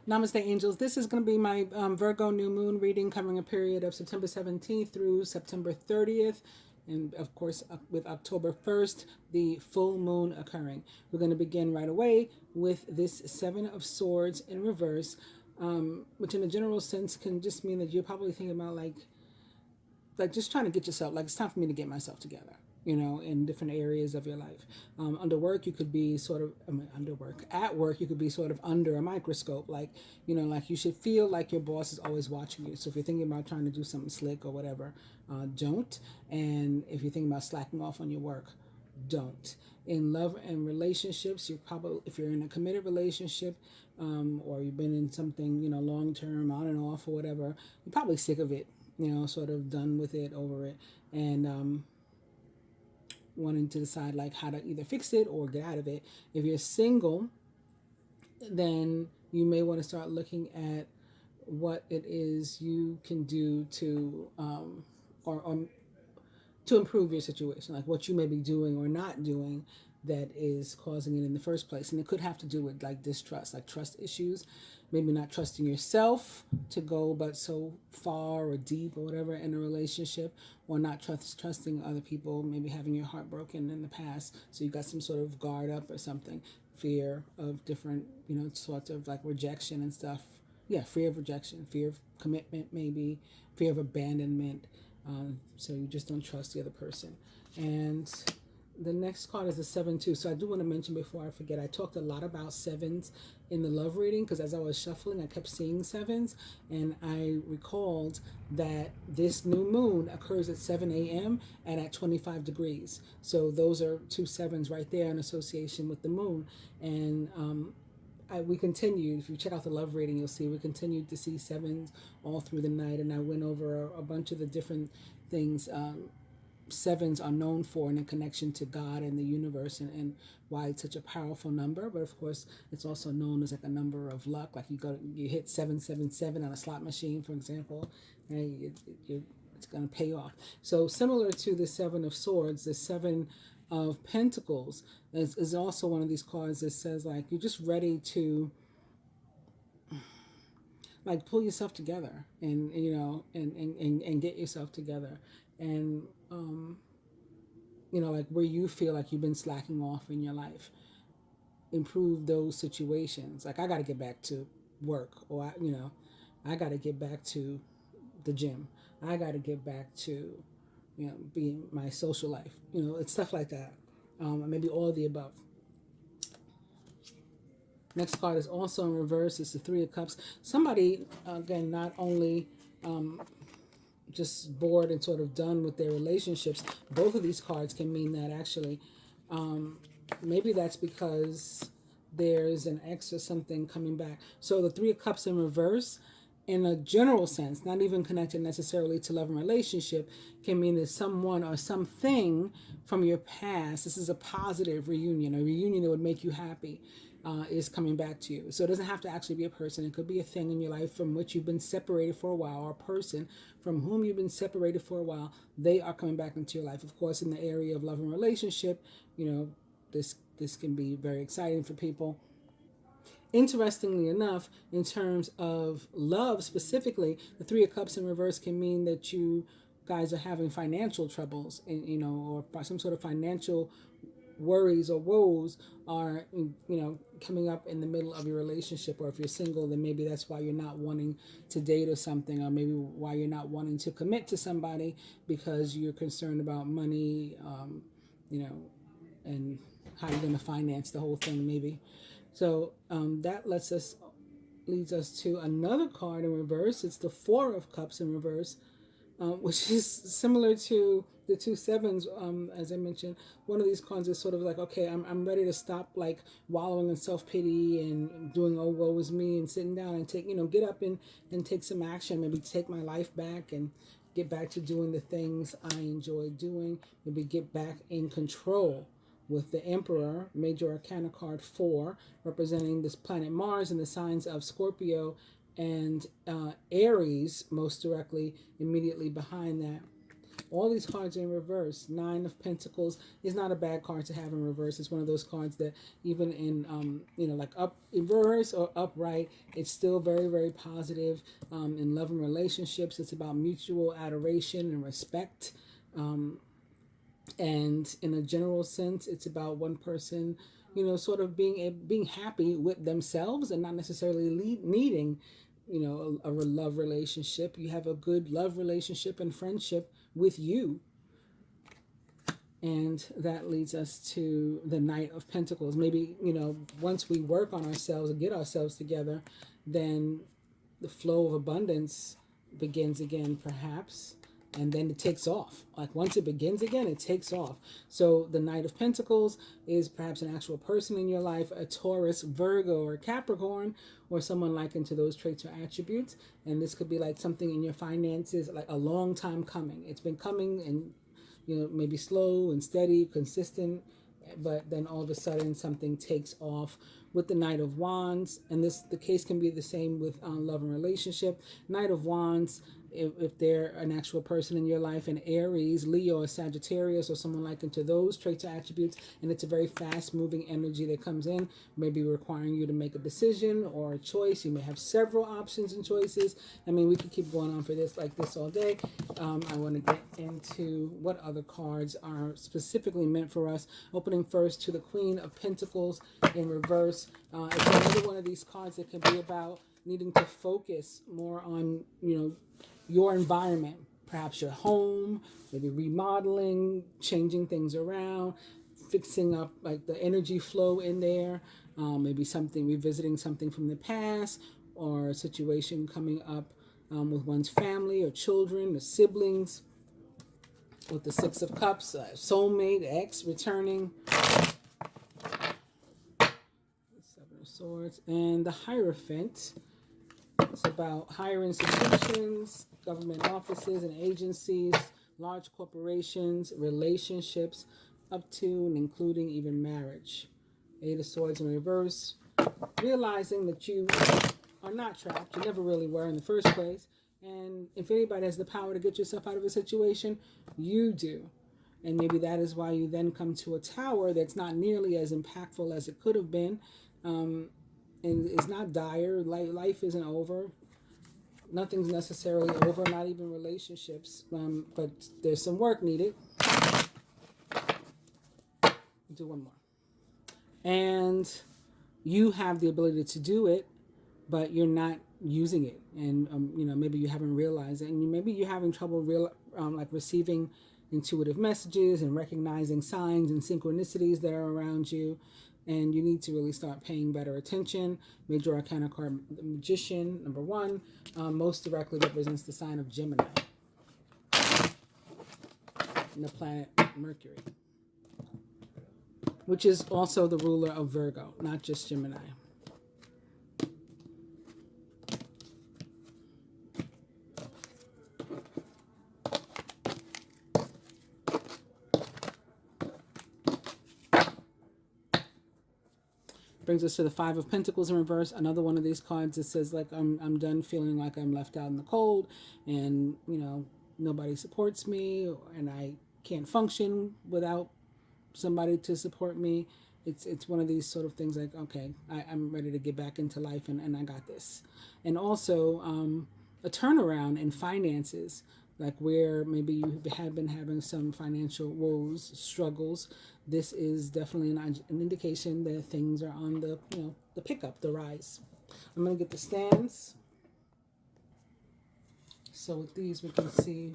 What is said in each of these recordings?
Namaste, angels. This is going to be my Virgo new moon reading covering a period of September 17th through September 30th. And of course, with October 1st, the full moon occurring. We're going to begin right away with this Seven of Swords in reverse, which in a general sense can just mean that you're probably thinking about like just trying to get yourself, like it's time for me to get myself together, you know, in different areas of your life. Under work, you could be sort of, under work. At work, you could be sort of under a microscope, like, you know, like you should feel like your boss is always watching you. So if you're thinking about trying to do something slick or whatever, don't. And if you're thinking about slacking off on your work, don't. In love and relationships, you're probably, if you're in a committed relationship, or you've been in something, you know, long term, on and off or whatever, you're probably sick of it, you know, sort of done with it, over it, and wanting to decide like how to either fix it or get out of it. If you're single, then you may want to start looking at what it is you can do to or to improve your situation, like what you may be doing or not doing that is causing it in the first place. And it could have to do with like distrust, like trust issues, maybe not trusting yourself to go but so far or deep or whatever in a relationship, or not trusting other people, maybe having your heart broken in the past, so you got some sort of guard up or something, fear of different, you know, sorts of like rejection and stuff. Yeah, fear of rejection, fear of commitment, maybe fear of abandonment. So you just don't trust the other person. And the next card is the 7-2. So I do want to mention before I forget, I talked a lot about sevens in the love reading because as I was shuffling, I kept seeing sevens. And I recalled that this new moon occurs at 7 a.m. and at 25 degrees. So those are two sevens right there in association with the moon. And we continued, if you check out the love reading, you'll see we continued to see sevens all through the night. And I went over a bunch of the different things sevens are known for in connection to God and the universe, and why it's such a powerful number. But of course, it's also known as like a number of luck. Like you hit 777 on a slot machine, for example, and it's going to pay off. So similar to the Seven of Swords, the Seven of Pentacles is also one of these cards that says like you're just ready to like pull yourself together and you know and get yourself together, and you know, like where you feel like you've been slacking off in your life, improve those situations. Like I got to get back to work, or you know, I got to get back to the gym, I got to get back to, you know, being my social life, you know, it's stuff like that. Maybe all of the above. Next card is also in reverse. It's the Three of Cups. Somebody, again, not only just bored and sort of done with their relationships. Both of these cards can mean that actually. Maybe that's because there's an ex or something coming back. So the Three of Cups in reverse, in a general sense, not even connected necessarily to love and relationship, can mean that someone or something from your past, this is a positive reunion, a reunion that would make you happy, is coming back to you. So it doesn't have to actually be a person. It could be a thing in your life from which you've been separated for a while, or a person from whom you've been separated for a while. They are coming back into your life. Of course, in the area of love and relationship, you know, this can be very exciting for people. Interestingly enough, in terms of love specifically, the Three of Cups in reverse can mean that you guys are having financial troubles, and you know, or some sort of financial worries or woes are, you know, coming up in the middle of your relationship. Or if you're single, then maybe that's why you're not wanting to date or something, or maybe why you're not wanting to commit to somebody, because you're concerned about money, you know, and how you're going to finance the whole thing maybe. So that leads us to another card in reverse. It's the Four of Cups in reverse, which is similar to the two sevens. As I mentioned, one of these cards is sort of like, okay, I'm ready to stop like wallowing in self-pity and doing, oh, woe is me, and sitting down and take, you know, get up and take some action, maybe take my life back and get back to doing the things I enjoy doing, maybe get back in control. With the Emperor, Major Arcana card 4, representing this planet Mars in the signs of Scorpio and Aries, most directly, immediately behind that. All these cards are in reverse. Nine of Pentacles is not a bad card to have in reverse. It's one of those cards that even in, like up in reverse or upright, it's still very, very positive. In love and relationships, it's about mutual adoration and respect. And in a general sense, it's about one person, sort of being happy with themselves and not necessarily needing, a love relationship. You have a good love relationship and friendship with you. And that leads us to the Knight of Pentacles. Maybe, once we work on ourselves and get ourselves together, then the flow of abundance begins again, perhaps. And then it takes off. Like once it begins again, it takes off. So the Knight of Pentacles is perhaps an actual person in your life, a Taurus, Virgo, or Capricorn, or someone likened to those traits or attributes. And this could be like something in your finances, like a long time coming. It's been coming and, maybe slow and steady, consistent, but then all of a sudden something takes off with the Knight of Wands. And the case can be the same with love and relationship. Knight of Wands, if they're an actual person in your life, an Aries, Leo, or Sagittarius, or someone likened to those traits or attributes, and it's a very fast-moving energy that comes in, maybe requiring you to make a decision or a choice. You may have several options and choices. I mean, we could keep going on for this like this all day. I want to get into what other cards are specifically meant for us. Opening first to the Queen of Pentacles in reverse. It's another one of these cards that can be about needing to focus more on, your environment, perhaps your home, maybe remodeling, changing things around, fixing up like the energy flow in there, maybe revisiting something from the past, or a situation coming up with one's family or children or siblings. With the Six of Cups, soulmate, ex returning, Seven of Swords, and the Hierophant. It's about higher institutions, government offices and agencies, large corporations, relationships, up to and including even marriage. Eight of Swords in reverse. Realizing that you are not trapped. You never really were in the first place. And if anybody has the power to get yourself out of a situation, you do. And maybe that is why you then come to a tower that's not nearly as impactful as it could have been. And it's not dire. Life isn't over. Nothing's necessarily over, not even relationships. But there's some work needed. Do one more. And you have the ability to do it, but you're not using it. And, maybe you haven't realized it. And maybe you're having trouble receiving intuitive messages and recognizing signs and synchronicities that are around you. And you need to really start paying better attention. Major Arcana card, the Magician, number 1, most directly represents the sign of Gemini and the planet Mercury, which is also the ruler of Virgo, not just Gemini. Brings us to the Five of Pentacles in reverse. Another one of these cards that says, like, I'm done feeling like I'm left out in the cold, and nobody supports me, and I can't function without somebody to support me. It's one of these sort of things like, okay, I'm ready to get back into life, and I got this. And also a turnaround in finances, like where maybe you have been having some financial woes, struggles. This is definitely an indication that things are on the pickup, the rise. I'm going to get the stands. So with these, we can see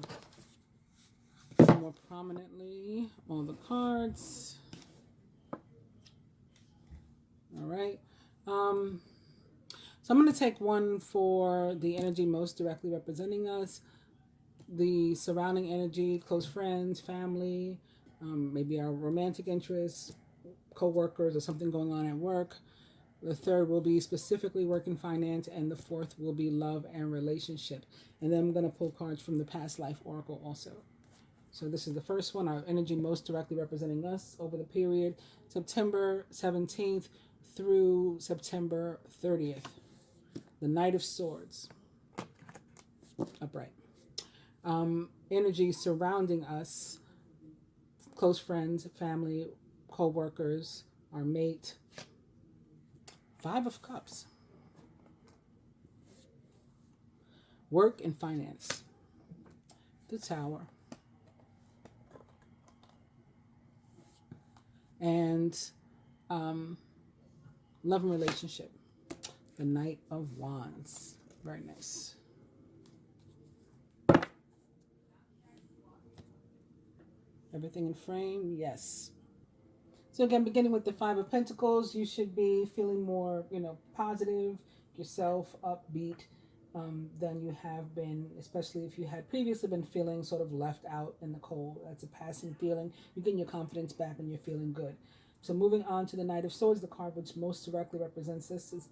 more prominently all the cards. All right. So I'm going to take one for the energy most directly representing us, the surrounding energy, close friends, family, maybe our romantic interests, co-workers, or something going on at work. The third will be specifically work and finance, and the fourth will be love and relationship. And then I'm going to pull cards from the past life oracle also. So this is the first one, our energy most directly representing us over the period September 17th through September 30th. The Knight of Swords, upright. Energy surrounding us, close friends, family, co-workers, our mate. Five of Cups. Work and finance. The Tower. And love and relationship. The Knight of Wands. Very nice. Everything in frame? Yes. So again, beginning with the Five of Pentacles, you should be feeling more, positive, yourself, upbeat, than you have been, especially if you had previously been feeling sort of left out in the cold. That's a passing feeling. You're getting your confidence back and you're feeling good. So moving on to the Knight of Swords, the card which most directly represents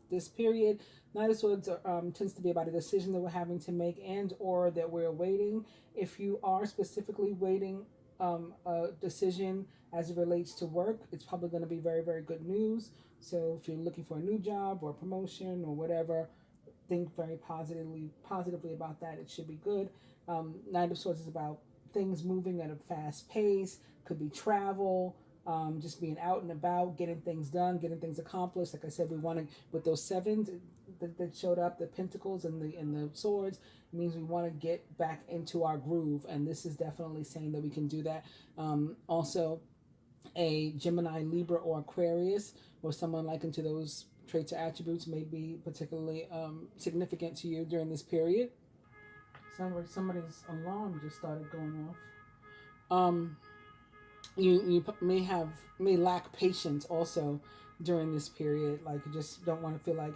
this period. Knight of Swords tends to be about a decision that we're having to make and or that we're waiting. If you are specifically waiting a decision as it relates to work, it's probably going to be very, very good news. So if you're looking for a new job or promotion or whatever, think very positively about that. It should be good. Knight of Swords is about things moving at a fast pace. Could be travel, just being out and about, getting things done, getting things accomplished. Like I said, we want to, with those sevens that showed up, the Pentacles and the Swords, it means we want to get back into our groove, and this is definitely saying that we can do that. Also, a Gemini, Libra, or Aquarius, or someone like into those traits or attributes may be particularly significant to you during this period. Somebody's alarm just started going off. You may lack patience also during this period. Like you just don't want to feel like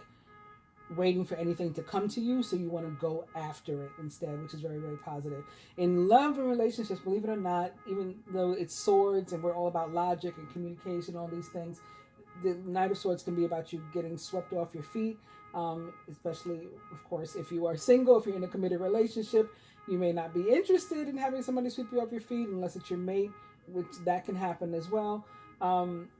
waiting for anything to come to you, so you want to go after it instead, which is very, very positive. In love and relationships, believe it or not, even though it's swords and we're all about logic and communication, all these things, the Knight of Swords can be about you getting swept off your feet, especially, of course, if you are single. If you're in a committed relationship, you may not be interested in having somebody sweep you off your feet unless it's your mate, which that can happen as well.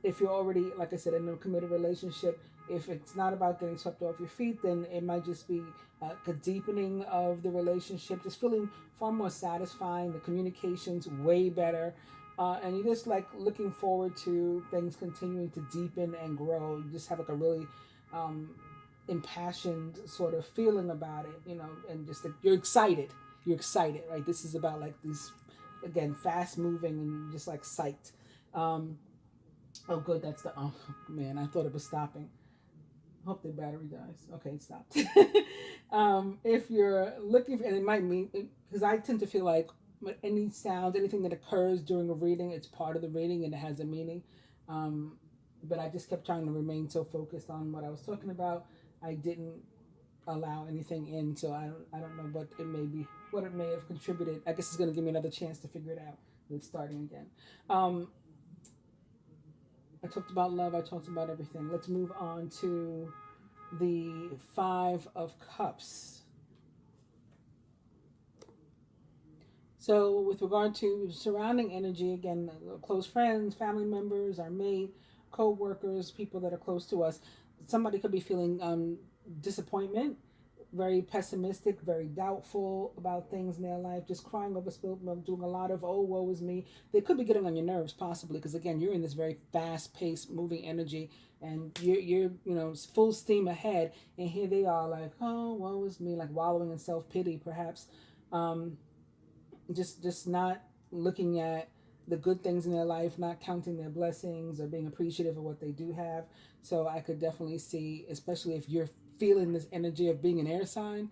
If you're already, like I said, in a committed relationship, if it's not about getting swept off your feet, then it might just be a deepening of the relationship, just feeling far more satisfying, the communication's way better, and you're just like looking forward to things continuing to deepen and grow. You just have like a really impassioned sort of feeling about it, and just that you're excited. You're excited, right? This is about like these, again, fast moving, and you're just like psyched. Oh, good. That's the, oh man, I thought it was stopping. Hope the battery dies. Okay, it stopped. If you're looking for, and it might mean, because I tend to feel like any sound, anything that occurs during a reading, it's part of the reading and it has a meaning. But I just kept trying to remain so focused on what I was talking about. I didn't allow anything in, so I don't know what it may be, what it may have contributed. I guess it's going to give me another chance to figure it out. It's starting again. I talked about love. I talked about everything. Let's move on to the Five of Cups. So with regard to surrounding energy, again, close friends, family members, our mate, co-workers, people that are close to us, somebody could be feeling disappointment, very pessimistic, very doubtful about things in their life, just crying over spilled milk, doing a lot of, oh, woe is me. They could be getting on your nerves, possibly, because again, you're in this very fast-paced, moving energy, and you're full steam ahead, and here they are like, oh, woe is me, like wallowing in self-pity, perhaps, just not looking at the good things in their life, not counting their blessings or being appreciative of what they do have. So I could definitely see, especially if you're feeling this energy of being an air sign,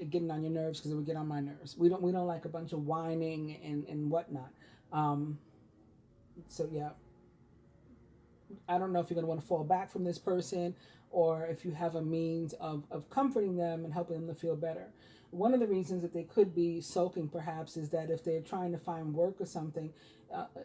getting on your nerves, because it would get on my nerves. We don't like a bunch of whining and whatnot. So yeah, I don't know if you're going to want to fall back from this person, or if you have a means of comforting them and helping them to feel better. One of the reasons that they could be sulking perhaps is that if they're trying to find work or something,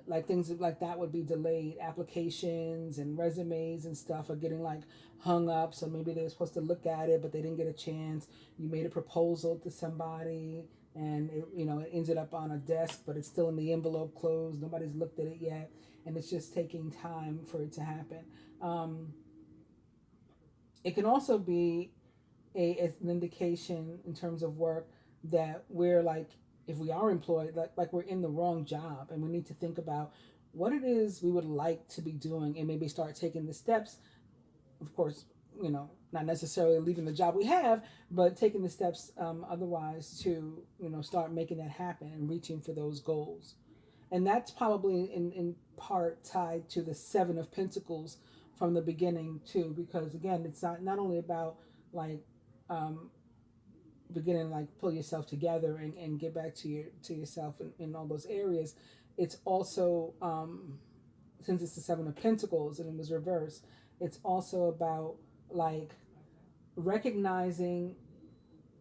like things like that would be delayed. Applications and resumes and stuff are getting like hung up. So maybe they were supposed to look at it, but they didn't get a chance. You made a proposal to somebody and it ended up on a desk, but it's still in the envelope closed. Nobody's looked at it yet. And it's just taking time for it to happen. It can also be an indication in terms of work that we're like if we are employed, like we're in the wrong job, and we need to think about what it is we would like to be doing, and maybe start taking the steps. Of course, not necessarily leaving the job we have, but taking the steps otherwise to, start making that happen and reaching for those goals. And that's probably in part tied to the Seven of Pentacles from the beginning too, because again, it's not only about like beginning like pull yourself together and get back to yourself in all those areas. It's also since it's the Seven of Pentacles and it was reversed, it's also about like recognizing,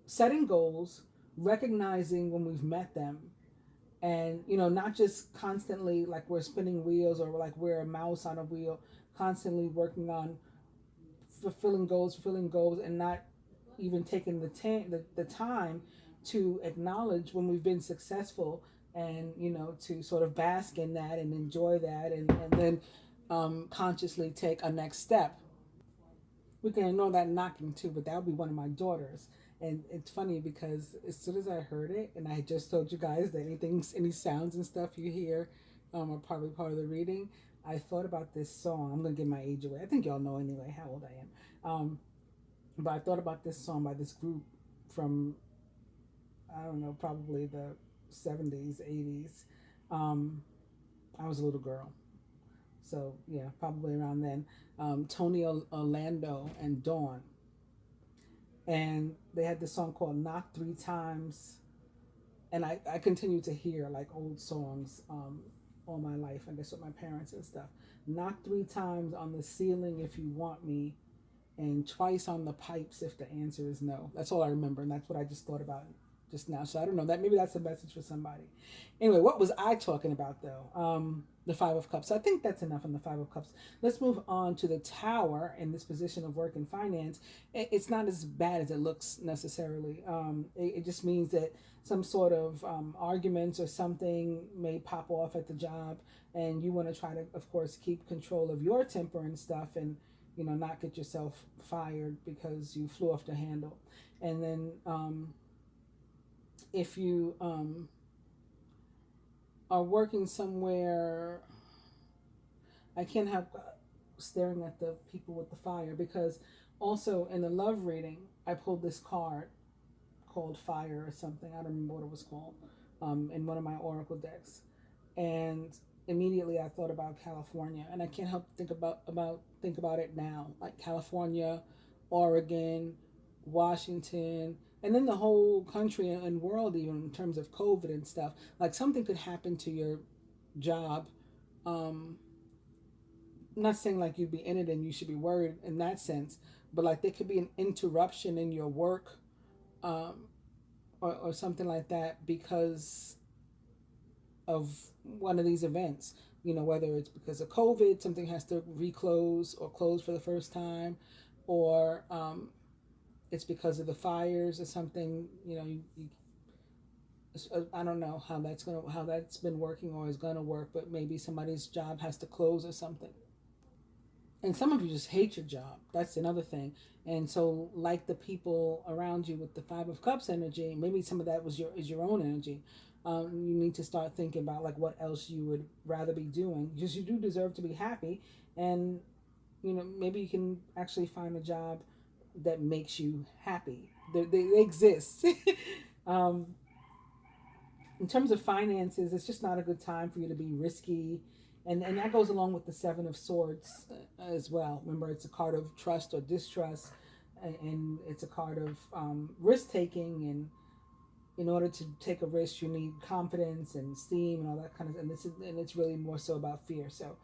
setting goals, recognizing when we've met them, and not just constantly like we're spinning wheels or like we're a mouse on a wheel, constantly working on fulfilling goals, and not even taking the time to acknowledge when we've been successful, and to sort of bask in that and enjoy that, and then consciously take a next step. We can ignore that knocking too, but that would be one of my daughters. And it's funny because as soon as I heard it, and I just told you guys that any sounds and stuff you hear are probably part of the reading, I thought about this song. I'm going to give my age away. I think y'all know anyway how old I am. But I thought about this song by this group from, I don't know, probably the 70s, 80s. I was a little girl. So, yeah, probably around then. Tony Orlando and Dawn. And they had this song called Knock Three Times. And I continue to hear like old songs all my life, I guess with my parents and stuff. Knock 3 times on the ceiling if you want me, and twice on the pipes if the answer is no. That's all I remember, and that's what I just thought about just now. So I don't know, that maybe that's a message for somebody. Anyway, what was I talking about though? The Five of Cups. So I think that's enough on the Five of Cups. Let's move on to the Tower in this position of work and finance. It's not as bad as it looks necessarily. It just means that some sort of arguments or something may pop off at the job, and you want to try to, of course, keep control of your temper and stuff, and not get yourself fired because you flew off the handle. And then if you are working somewhere, I can't help staring at the people with the fire, because also in the love reading, I pulled this card called Fire or something. I don't remember what it was called in one of my oracle decks. And immediately I thought about California, and I can't help think about it now, like California, Oregon, Washington, and then the whole country and world, even in terms of COVID and stuff. Like something could happen to your job. I'm not saying like you'd be in it and you should be worried in that sense, but like there could be an interruption in your work, or something like that because of one of these events. Whether it's because of COVID, something has to reclose or close for the first time, or it's because of the fires or something. I don't know how that's been working or is gonna work, but maybe somebody's job has to close or something. And some of you just hate your job. That's another thing. And so, like the people around you with the Five of Cups energy, maybe some of that is your own energy. You need to start thinking about like what else you would rather be doing. Just you do deserve to be happy, and maybe you can actually find a job that makes you happy. They exist. In terms of finances, it's just not a good time for you to be risky. And that goes along with the Seven of Swords as well. Remember, it's a card of trust or distrust, and it's a card of risk-taking. And in order to take a risk, you need confidence and esteem and all that kind of. And it's really more so about fear. So,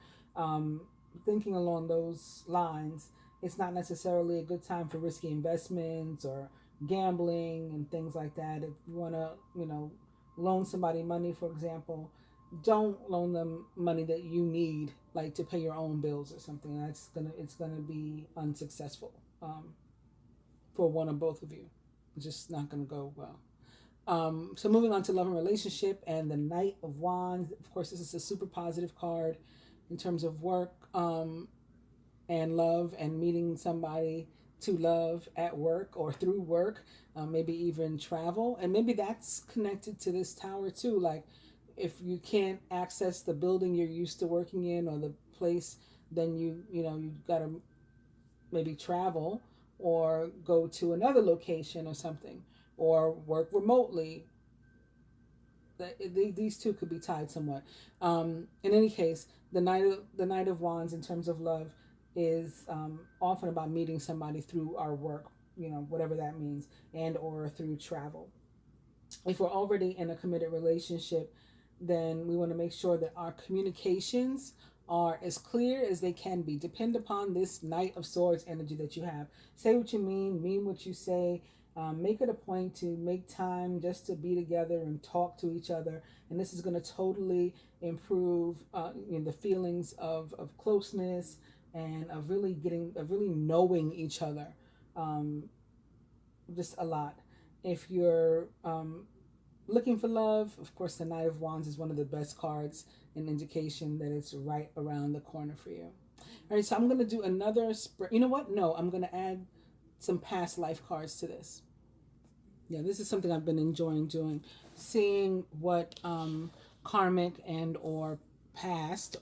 thinking along those lines, it's not necessarily a good time for risky investments or gambling and things like that. If you want to, loan somebody money, for example, don't loan them money that you need, like to pay your own bills or something. It's gonna be unsuccessful for one or both of you. It's just not gonna go well. So moving on to love and relationship and the Knight of Wands. Of course, this is a super positive card in terms of work and love and meeting somebody to love at work or through work, maybe even travel. And maybe that's connected to this tower too. Like if you can't access the building you're used to working in or the place, then you got to maybe travel or go to another location or something, or work remotely. These two could be tied somewhat. In any case, the Knight of Wands in terms of love is often about meeting somebody through our work, whatever that means, and or through travel. If we're already in a committed relationship, then we want to make sure that our communications are as clear as they can be. Depend upon this Knight of Swords energy that you have. Say what you mean what you say. Make it a point to make time just to be together and talk to each other. And this is going to totally improve the feelings of closeness and of really knowing each other. Just a lot. If you're looking for love, of course, the Knight of Wands is one of the best cards, an indication that it's right around the corner for you. All right, so I'm going to do another spread. You know what? No, I'm going to add some past life cards to this. Yeah, this is something I've been enjoying doing, seeing what karmic and or past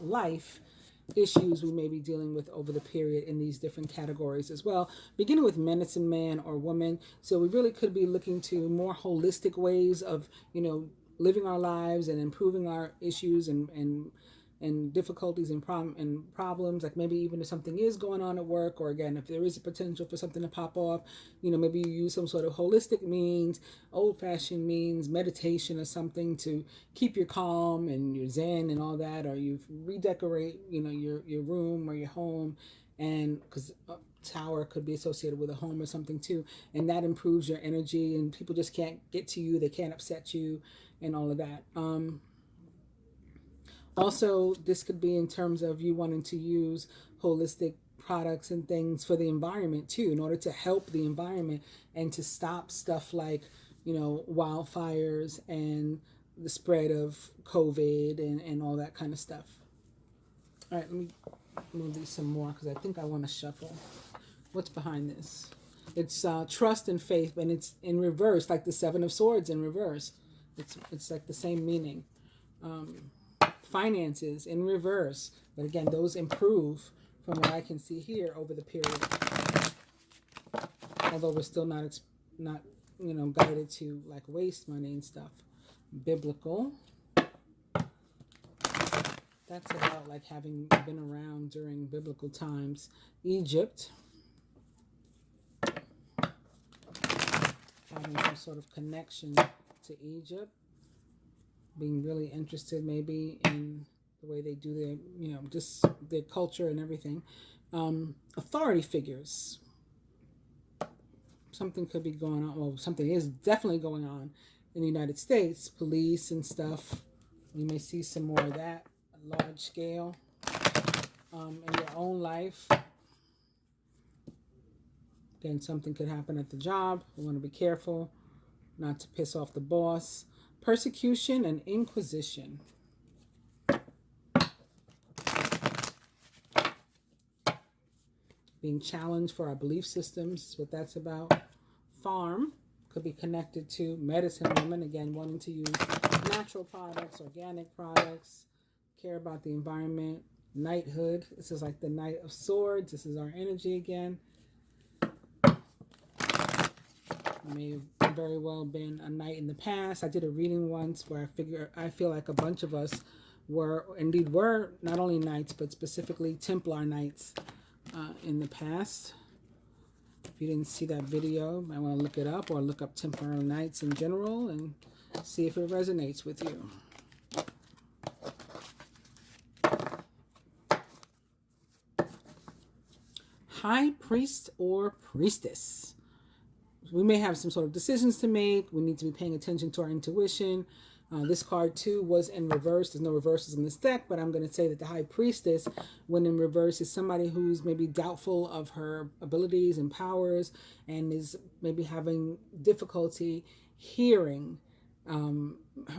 life issues we may be dealing with over the period in these different categories as well, beginning with medicine man or woman. So we really could be looking to more holistic ways of living our lives and improving our issues and difficulties and problems. Like maybe even if something is going on at work, or again if there is a potential for something to pop off, maybe you use some sort of holistic means, old-fashioned means, meditation or something to keep your calm and your zen and all that, or you redecorate your room or your home, and because tower could be associated with a home or something too, and that improves your energy and people just can't get to you, they can't upset you and all of that. Also, this could be in terms of you wanting to use holistic products and things for the environment too, in order to help the environment and to stop stuff like, wildfires and the spread of COVID and all that kind of stuff. All right, let me move these some more because I think I want to shuffle. What's behind this? It's trust and faith, and it's in reverse, like the Seven of Swords in reverse. It's like the same meaning. Finances in reverse, but again those improve from what I can see here over the period, although we're still not guided to like waste money and stuff. Biblical, that's about like having been around during biblical times. Egypt, having some sort of connection to Egypt, being really interested maybe in the way they do their, just their culture and everything. Authority figures. Something could be going on. Well, something is definitely going on in the United States. Police and stuff. You may see some more of that, large scale, in your own life. Again, something could happen at the job. You want to be careful not to piss off the boss. Persecution and inquisition. Being challenged for our belief systems is what that's about. Farm could be connected to medicine woman, again wanting to use natural products, organic products, care about the environment. Knighthood, this is like the Knight of Swords. This is our energy again. May have very well been a knight in the past. I did a reading once where I feel like a bunch of us were not only knights but specifically Templar knights in the past. If you didn't see that video, I want to look it up, or look up Templar knights in general and see if it resonates with you. High priest or priestess. We may have some sort of decisions to make. We need to be paying attention to our intuition. This card too was in reverse. There's no reverses in this deck, but I'm going to say that the High Priestess, when in reverse, is somebody who's maybe doubtful of her abilities and powers, and is maybe having difficulty hearing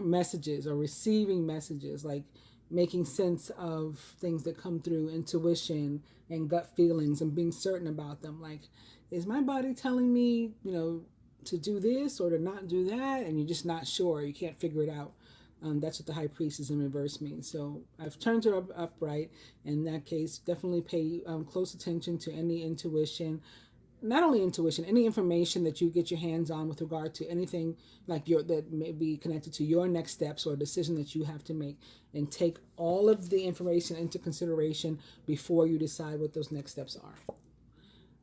messages or receiving messages. Like, making sense of things that come through intuition and gut feelings and being certain about them. Like, is my body telling me, to do this or to not do that? And you're just not sure. You can't figure it out. That's what the high priestess in reverse means. So I've turned her upright. In that case, definitely pay close attention to any intuition. Not only intuition, any information that you get your hands on with regard to anything like that may be connected to your next steps or a decision that you have to make, and take all of the information into consideration before you decide what those next steps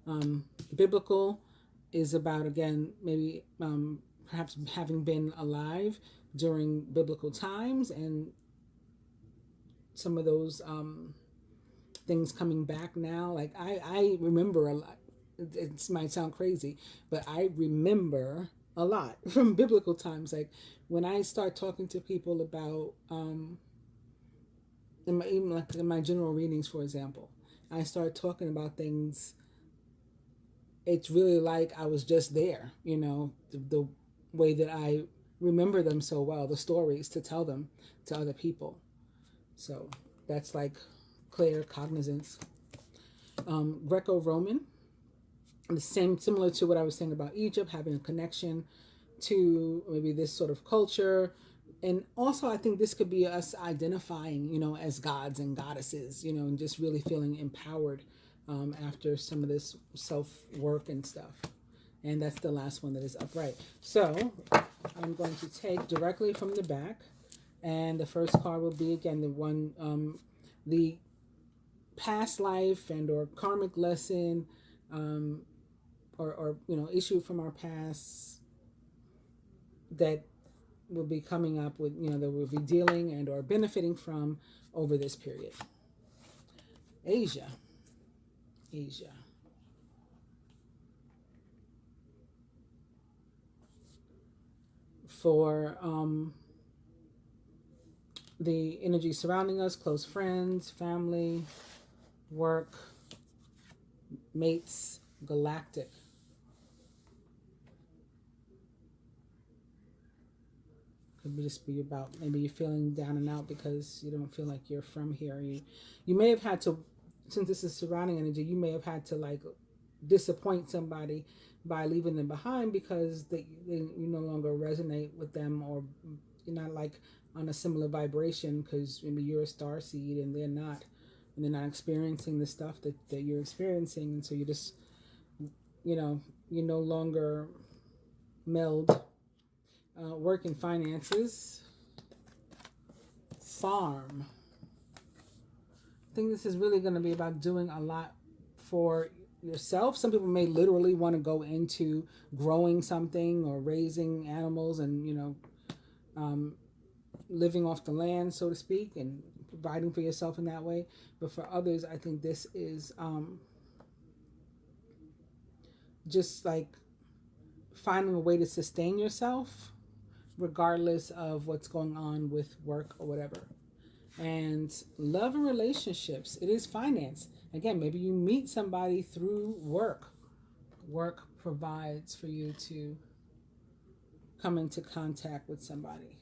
are. Biblical is about, again, maybe perhaps having been alive during biblical times and some of those things coming back now. Like I remember a lot. It might sound crazy, but I remember a lot from biblical times. Like when I start talking to people about, even in my general readings, for example, I start talking about things. It's really like I was just there, the way that I remember them so well, the stories to tell them to other people. So that's like clear cognizance. Greco-Roman, the same, similar to what I was saying about Egypt, having a connection to maybe this sort of culture. And also I think this could be us identifying, as gods and goddesses, and just really feeling empowered after some of this self-work and stuff. And that's the last one that is upright. So I'm going to take directly from the back. And the first card will be, again, the one, the past life and or karmic lesson, or issue from our past that will be coming up with, that we'll be dealing and or benefiting from over this period. Asia. For the energy surrounding us, close friends, family, work, mates, galactic. Could just be about maybe you're feeling down and out because you don't feel like you're from here. You may have had to, since this is surrounding energy, you may have had to like disappoint somebody by leaving them behind because you no longer resonate with them, or you're not like on a similar vibration because maybe you're a starseed and they're not, and they're not experiencing the stuff that you're experiencing, and so you just, you no longer meld. Work and finances. Farm. I think this is really going to be about doing a lot for yourself. Some people may literally want to go into growing something or raising animals and, living off the land, so to speak, and providing for yourself in that way. But for others, I think this is just like finding a way to sustain yourself regardless of what's going on with work or whatever. And love and relationships, it is finance. Again, maybe you meet somebody through work. Work provides for you to come into contact with somebody.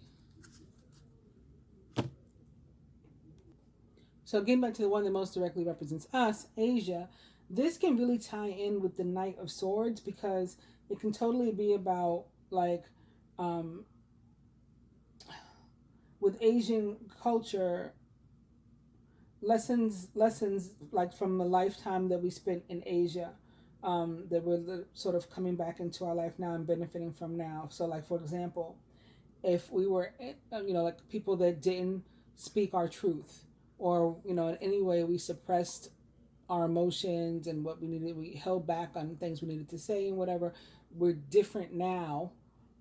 So getting back to the one that most directly represents us, Asia, this can really tie in with the Knight of Swords because it can totally be about like, with Asian culture, lessons like from the lifetime that we spent in Asia, that we're sort of coming back into our life now and benefiting from now. So like, for example, if we were, like people that didn't speak our truth, or, in any way we suppressed our emotions and what we held back on things we needed to say and whatever, we're different now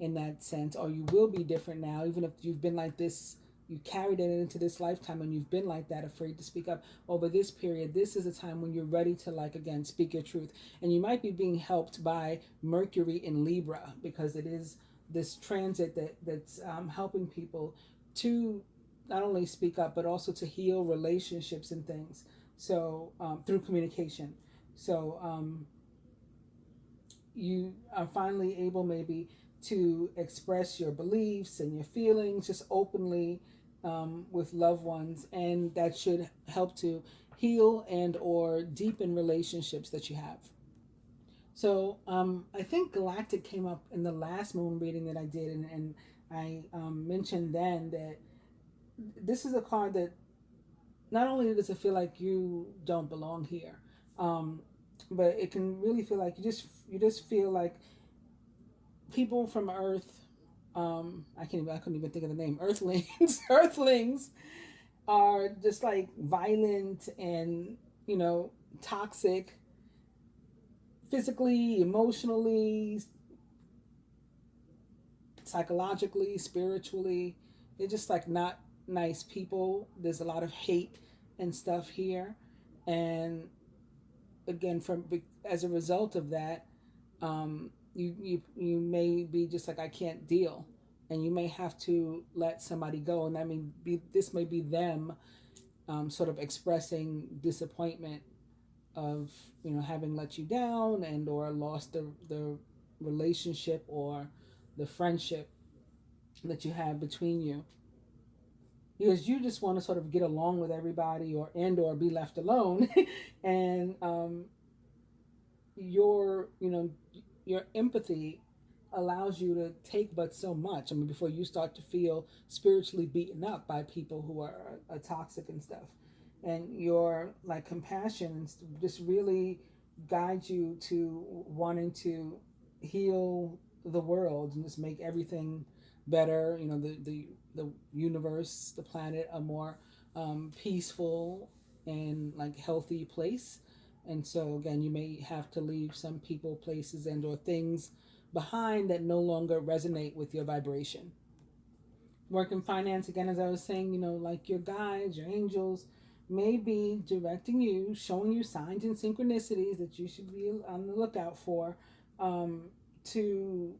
in that sense, or you will be different now, even if you've been like this, you carried it into this lifetime and you've been like that, afraid to speak up. Over this period, this is a time when you're ready to, like, again, speak your truth. And you might be being helped by Mercury in Libra, because it is this transit that's helping people to not only speak up, but also to heal relationships and things. So through communication. So you are finally able maybe to express your beliefs and your feelings just openly with loved ones, and that should help to heal and or deepen relationships that you have. So I think Galactic came up in the last moon reading that I did, and I mentioned then that this is a card that not only does it feel like you don't belong here, um, but it can really feel like you just feel like people from Earth. I couldn't even think of the name. Earthlings, Earthlings are just like violent and toxic, physically, emotionally, psychologically, spiritually. They're just like not nice people. There's a lot of hate and stuff here, and again, from as a result of that, you may be just like, I can't deal, and you may have to let somebody go, and this may be them sort of expressing disappointment of having let you down and or lost the relationship or the friendship that you have between you, because you just want to sort of get along with everybody or be left alone. And your empathy allows you to take but so much. I mean, before you start to feel spiritually beaten up by people who are toxic and stuff, and your like compassion just really guides you to wanting to heal the world and just make everything better. The universe, the planet, a more peaceful and like healthy place. And so again, you may have to leave some people, places, and or things behind that no longer resonate with your vibration. Work in finance, again, as I was saying, like your guides, your angels may be directing you, showing you signs and synchronicities that you should be on the lookout for, to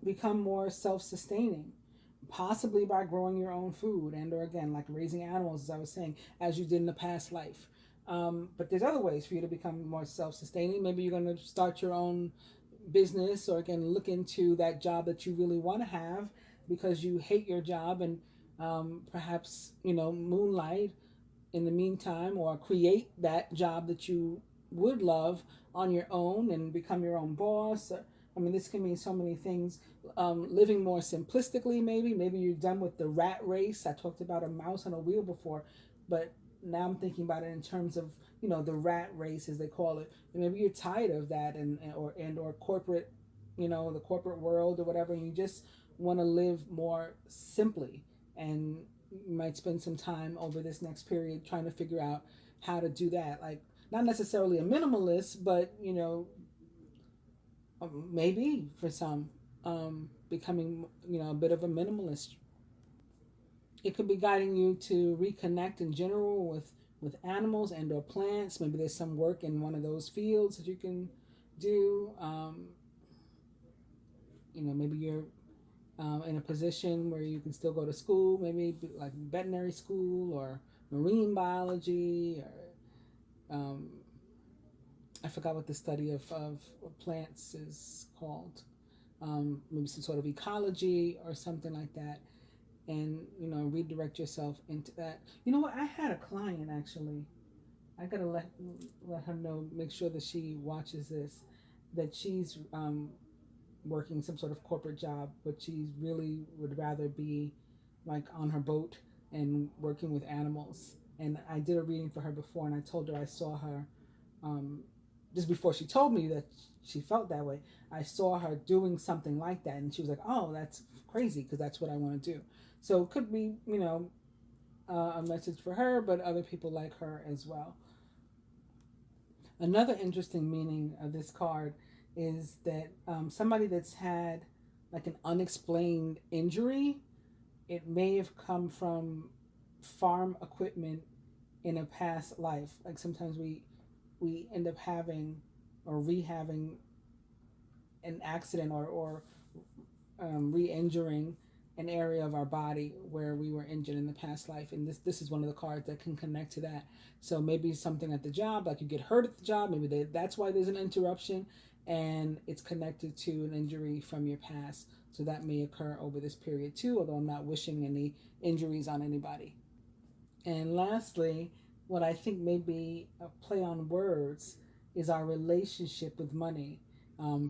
become more self-sustaining, possibly by growing your own food and or again like raising animals, as I was saying, as you did in the past life. But there's other ways for you to become more self-sustaining. Maybe you're going to start your own business, or again look into that job that you really want to have because you hate your job, and perhaps moonlight in the meantime, or create that job that you would love on your own and become your own boss. I mean, this can mean so many things. Living more simplistically, maybe you're done with the rat race. I talked about a mouse on a wheel before, but now I'm thinking about it in terms of the rat race, as they call it. And maybe you're tired of that, and or corporate, the corporate world or whatever, and you just want to live more simply. And you might spend some time over this next period trying to figure out how to do that. Like, not necessarily a minimalist, but maybe for some, becoming a bit of a minimalist. It could be guiding you to reconnect in general with animals and or plants. Maybe there's some work in one of those fields that you can do. Maybe you're in a position where you can still go to school, maybe like veterinary school or marine biology, or I forgot what the study of plants is called. Maybe some sort of ecology or something like that, and redirect yourself into that. You know what? I had a client actually. I gotta let her know, make sure that she watches this, that she's working some sort of corporate job, but she really would rather be like on her boat and working with animals. And I did a reading for her before, and I told her I saw her just before she told me that she felt that way. I saw her doing something like that, and she was like, "Oh, that's crazy," because that's what I want to do. So it could be, a message for her, but other people like her as well. Another interesting meaning of this card is that somebody that's had like an unexplained injury, it may have come from farm equipment in a past life. Like sometimes we end up having or rehabbing an accident, or re-injuring an area of our body where we were injured in the past life, and this is one of the cards that can connect to that. So maybe something at the job, like you get hurt at the job, that's why there's an interruption, and it's connected to an injury from your past. So that may occur over this period too, although I'm not wishing any injuries on anybody. And lastly, what I think may be a play on words is our relationship with money.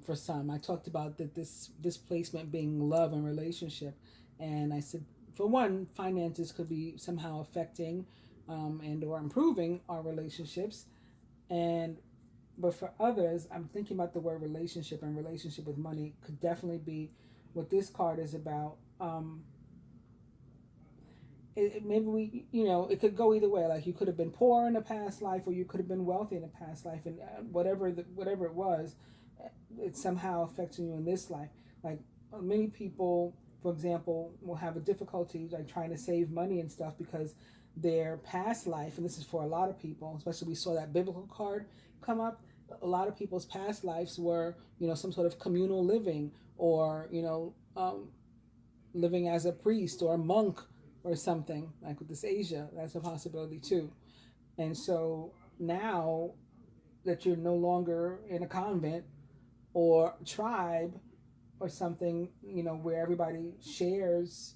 For some, I talked about that this placement being love and relationship, and I said for one, finances could be somehow affecting and or improving our relationships, and but for others, I'm thinking about the word relationship, and relationship with money could definitely be what this card is about. Maybe we, it could go either way. Like you could have been poor in a past life, or you could have been wealthy in a past life, and whatever it was, it's somehow affecting you in this life. Like many people, for example, will have a difficulty like trying to save money and stuff because their past life, and this is for a lot of people, especially we saw that biblical card come up. A lot of people's past lives were, some sort of communal living, or living as a priest or a monk or something like with this Asia. That's a possibility too. And so now that you're no longer in a convent or tribe or something, where everybody shares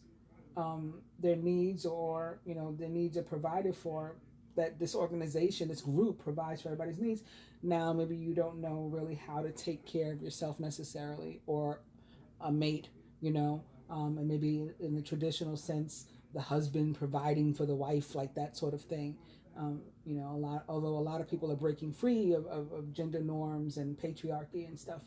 their needs, or their needs are provided for, that this organization, this group provides for everybody's needs. Now maybe you don't know really how to take care of yourself necessarily, or a mate, and maybe in the traditional sense, the husband providing for the wife, like that sort of thing. Although a lot of people are breaking free of gender norms and patriarchy and stuff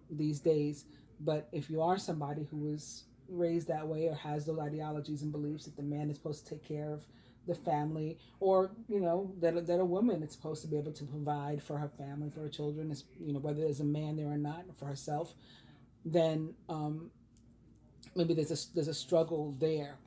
these days. But if you are somebody who was raised that way, or has those ideologies and beliefs that the man is supposed to take care of the family, or that a woman is supposed to be able to provide for her family, for her children, whether there's a man there or not, for herself, then maybe there's a struggle there.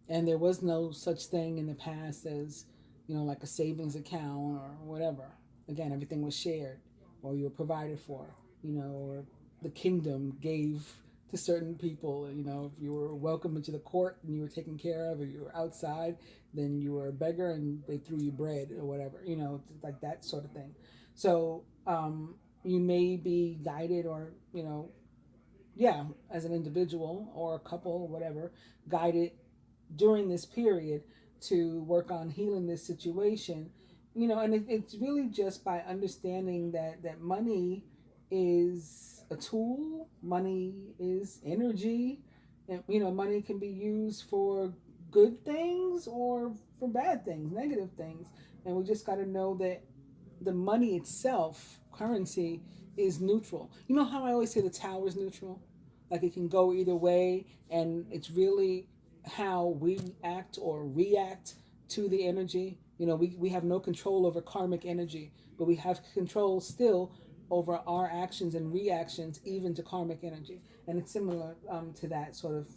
And there was no such thing in the past as like a savings account or whatever. Again, everything was shared, or you were provided for, or the kingdom gave to certain people. If you were welcome into the court and you were taken care of, or you were outside, then you were a beggar and they threw you bread or whatever, like that sort of thing. So you may be guided, or as an individual or a couple or whatever, guided during this period to work on healing this situation. And it's really just by understanding that money is a tool, money is energy, and money can be used for good things or for bad things, negative things. And we just got to know that the money itself, currency, is neutral. You know how I always say the tower is neutral? Like it can go either way, and it's really how we act or react to the energy. We have no control over karmic energy, but we have control still over our actions and reactions, even to karmic energy. And it's similar to that sort of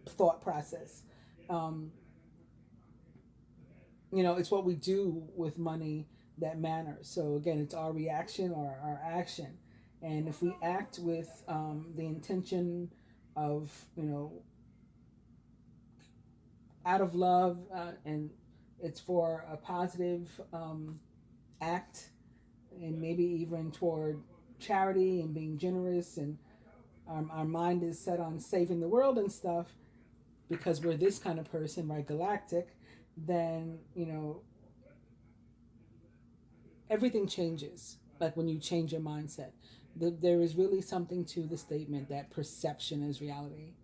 thought process. It's what we do with money that matters. So again, it's our reaction or our action. And if we act with the intention of, out of love, and it's for a positive act, and maybe even toward charity and being generous, and our mind is set on saving the world and stuff, because we're this kind of person, right, galactic, then, everything changes. Like when you change your mindset, there is really something to the statement that perception is reality.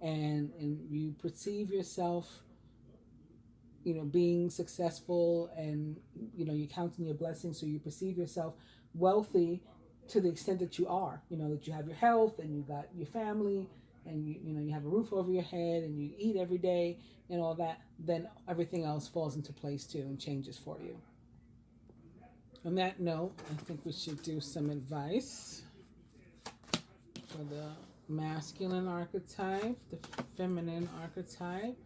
And you perceive yourself, being successful, and, you're counting your blessings. So you perceive yourself wealthy to the extent that you are, that you have your health, and you got your family, and you have a roof over your head, and you eat every day and all that, then everything else falls into place too and changes for you. On that note, I think we should do some advice for the masculine archetype, the feminine archetype.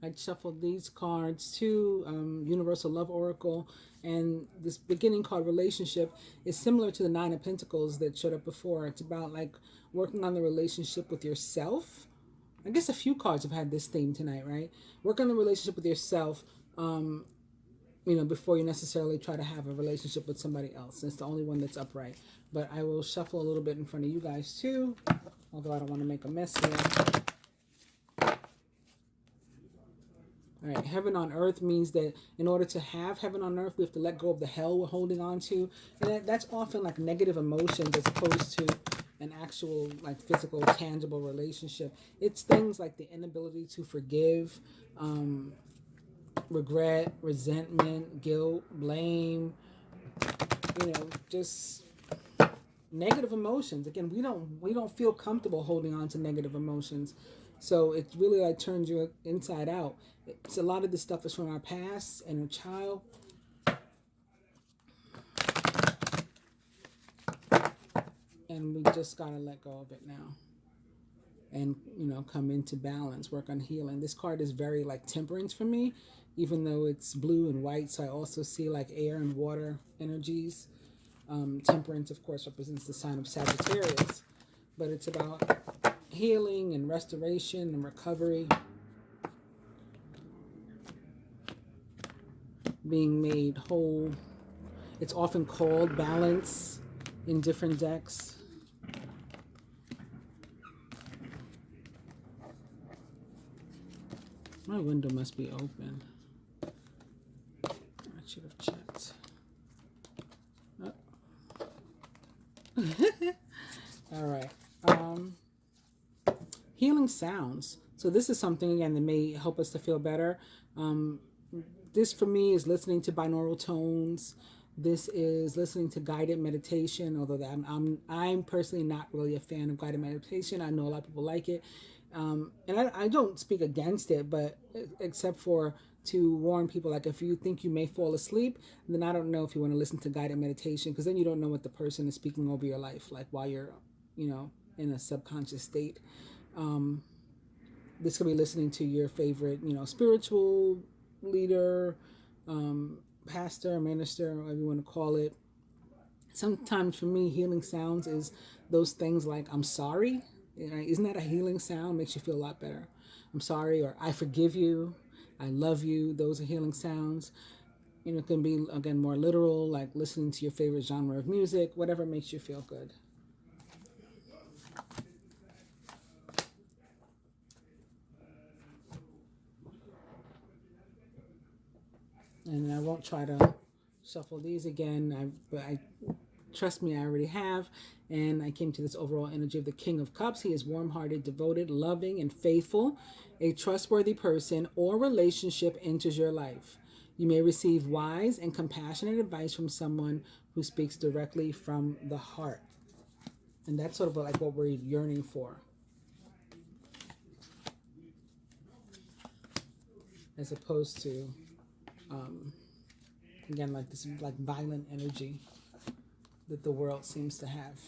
I shuffled these cards too, Universal Love Oracle, and this beginning card, relationship, is similar to the Nine of Pentacles that showed up before. It's about like working on the relationship with yourself. I guess a few cards have had this theme tonight, right? Work on the relationship with yourself, you know, before you necessarily try to have a relationship with somebody else. It's the only one that's upright. But I will shuffle a little bit in front of you guys too, although I don't want to make a mess here. All right, heaven on earth means that in order to have heaven on earth, we have to let go of the hell we're holding on to. And that's often like negative emotions as opposed to an actual like physical, tangible relationship. It's things like the inability to forgive, regret, resentment, guilt, blame, you know, just negative emotions. Again, we don't feel comfortable holding on to negative emotions. So it really like turns you inside out. It's a lot of this stuff is from our past and a child. And we just gotta let go of it now. And, you know, come into balance, work on healing. This card is very like temperance for me, even though it's blue and white. So I also see like air and water energies. Temperance, of course, represents the sign of Sagittarius. But it's about healing and restoration and recovery. Being made whole. It's often called balance in different decks. My window must be open. I should have checked. Oh. All right. Healing sounds. So this is something, again, that may help us to feel better. This for me is listening to binaural tones. This is listening to guided meditation, although I'm personally not really a fan of guided meditation. I know a lot of people like it. And I don't speak against it, but except for to warn people, like if you think you may fall asleep, then I don't know if you want to listen to guided meditation, because then you don't know what the person is speaking over your life, like while you're, you know, in a subconscious state. This could be listening to your favorite, you know, spiritual leader, pastor, minister, whatever you want to call it. Sometimes for me, healing sounds is those things like "I'm sorry." Isn't that a healing sound? Makes you feel a lot better. I'm sorry, or I forgive you, I love you. Those are healing sounds. You know, it can be, again, more literal, like listening to your favorite genre of music, whatever makes you feel good. And I won't try to shuffle these again. But trust me, I already have. And I came to this overall energy of the King of Cups. He is warm-hearted, devoted, loving, and faithful. A trustworthy person or relationship enters your life. You may receive wise and compassionate advice from someone who speaks directly from the heart. And that's sort of like what we're yearning for. As opposed to, again, like this like violent energy that the world seems to have.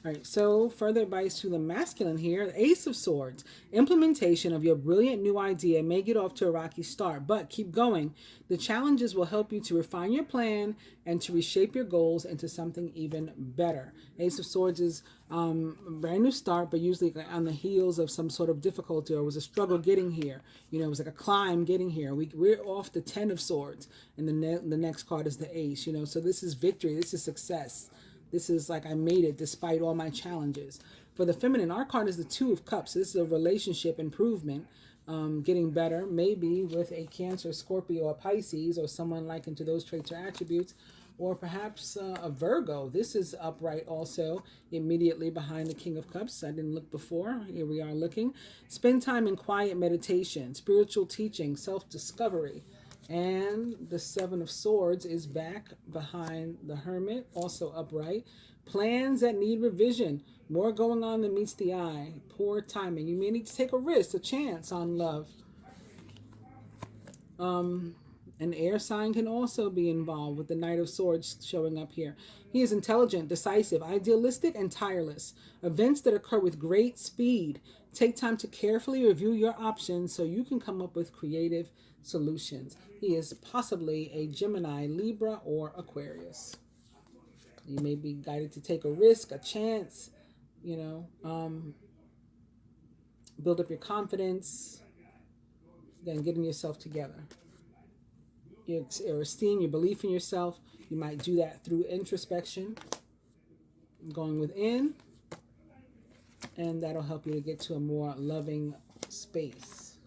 All right, so further advice to the masculine here, Ace of Swords. Implementation of your brilliant new idea may get off to a rocky start, but keep going. The challenges will help you to refine your plan and to reshape your goals into something even better. Ace of Swords is a brand new start, but usually on the heels of some sort of difficulty, or it was a struggle getting here. You know, it was like a climb getting here. We're off the 10 of Swords, and the next card is the Ace, you know, so this is victory, this is success. This is like I made it despite all my challenges. For the feminine, our card is the Two of Cups. This is a relationship improvement, getting better, maybe with a Cancer, Scorpio, or Pisces, or someone like into those traits or attributes, or perhaps a Virgo. This is upright also, immediately behind the King of Cups. I didn't look before. Here we are looking. Spend time in quiet meditation, spiritual teaching, self-discovery. And the Seven of Swords is back behind the Hermit, also upright. Plans that need revision. More going on than meets the eye. Poor timing. You may need to take a risk, a chance on love. An air sign can also be involved with the Knight of Swords showing up here. He is intelligent, decisive, idealistic, and tireless. Events that occur with great speed. Take time to carefully review your options so you can come up with creative solutions. He is possibly a Gemini, Libra, or Aquarius. You may be guided to take a risk, a chance, you know, build up your confidence, then getting yourself together. your esteem, your belief in yourself. You might do that through introspection, going within, and that'll help you to get to a more loving space.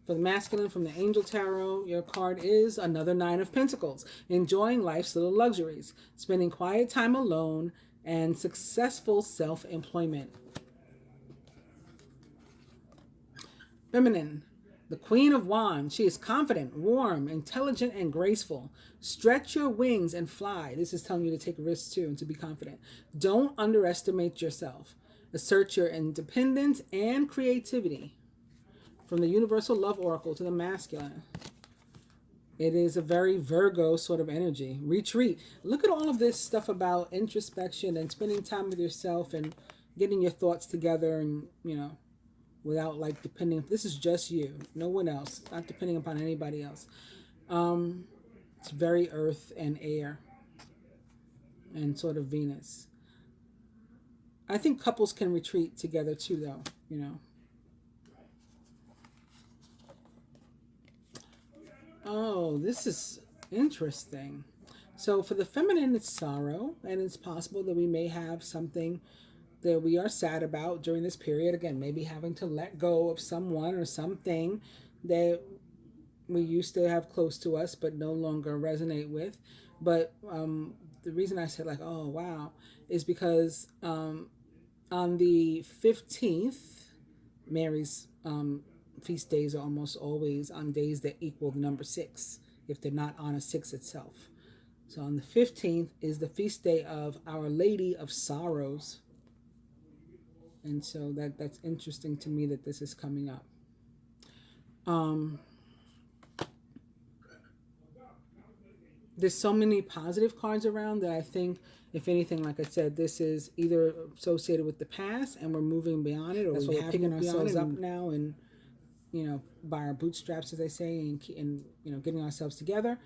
For the masculine, from the Angel Tarot, your card is another Nine of Pentacles. Enjoying life's little luxuries, spending quiet time alone, and successful self-employment. Feminine, the Queen of Wands. She is confident, warm, intelligent, and graceful. Stretch your wings and fly. This is telling you to take risks too and to be confident. Don't underestimate yourself. Assert your independence and creativity. From the Universal Love Oracle to the masculine, it is a very Virgo sort of energy. Retreat. Look at all of this stuff about introspection and spending time with yourself and getting your thoughts together, and, you know, without like depending. This is just you, no one else, not depending upon anybody else. It's very earth and air and sort of Venus. I think couples can retreat together too, though, you know. Oh, this is interesting. So for the feminine, it's sorrow, and it's possible that we may have something that we are sad about during this period. Again, maybe having to let go of someone or something that we used to have close to us but no longer resonate with. But the reason I said like, oh, wow, is because on the 15th, Mary's feast days are almost always on days that equal the number 6, if they're not on a 6 itself. So on the 15th is the feast day of Our Lady of Sorrows. And so that's interesting to me that this is coming up. There's so many positive cards around that I think, if anything, like I said, this is either associated with the past and we're moving beyond it, or we're picking ourselves up now and, you know, by our bootstraps, as they say, and you know, getting ourselves together,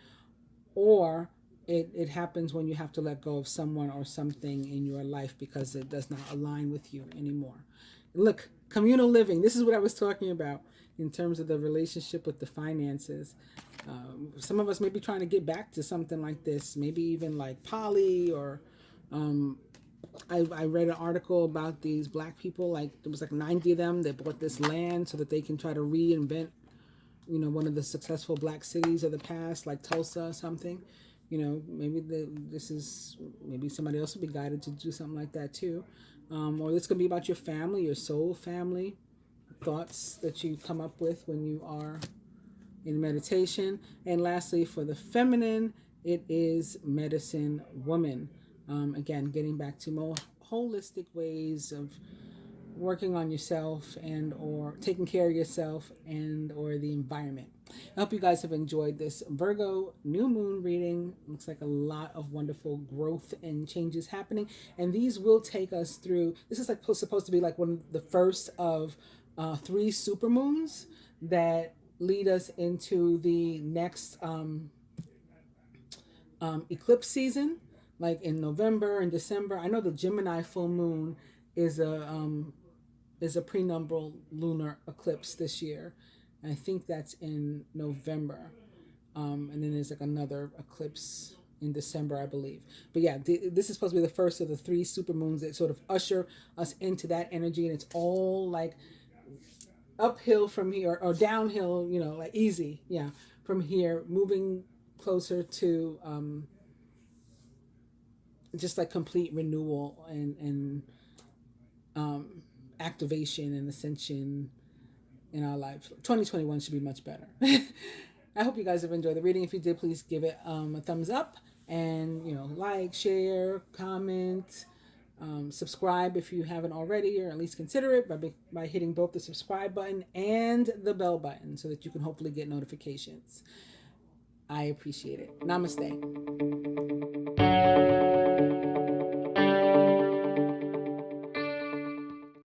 or it happens when you have to let go of someone or something in your life because it does not align with you anymore. Look, communal living. This is what I was talking about in terms of the relationship with the finances. Some of us may be trying to get back to something like this, maybe even like poly, or I read an article about these black people, like there was like 90 of them that bought this land so that they can try to reinvent, you know, one of the successful black cities of the past, like Tulsa or something. You know, maybe maybe somebody else will be guided to do something like that too. Or this could be about your family, your soul family, thoughts that you come up with when you are in meditation. And lastly, for the feminine, it is medicine woman. Again, getting back to more holistic ways of working on yourself and or taking care of yourself and or the environment. I hope you guys have enjoyed this Virgo new moon reading. Looks like a lot of wonderful growth and changes happening, and these will take us through. This is like supposed to be like one of the first of 3 super moons that lead us into the next eclipse season, like in November and December. I know the Gemini full moon is a prenumbral lunar eclipse this year. And I think that's in November. And then there's like another eclipse in December, I believe. But yeah, this is supposed to be the first of the 3 super moons that sort of usher us into that energy. And it's all like uphill from here, or downhill, you know, like easy. Yeah, from here, moving closer to just like complete renewal and activation and ascension in our life. 2021 should be much better. I hope you guys have enjoyed the reading. If you did, please give it a thumbs up, and, you know, like, share, comment, subscribe if you haven't already, or at least consider it by hitting both the subscribe button and the bell button so that you can hopefully get notifications. I appreciate it. Namaste.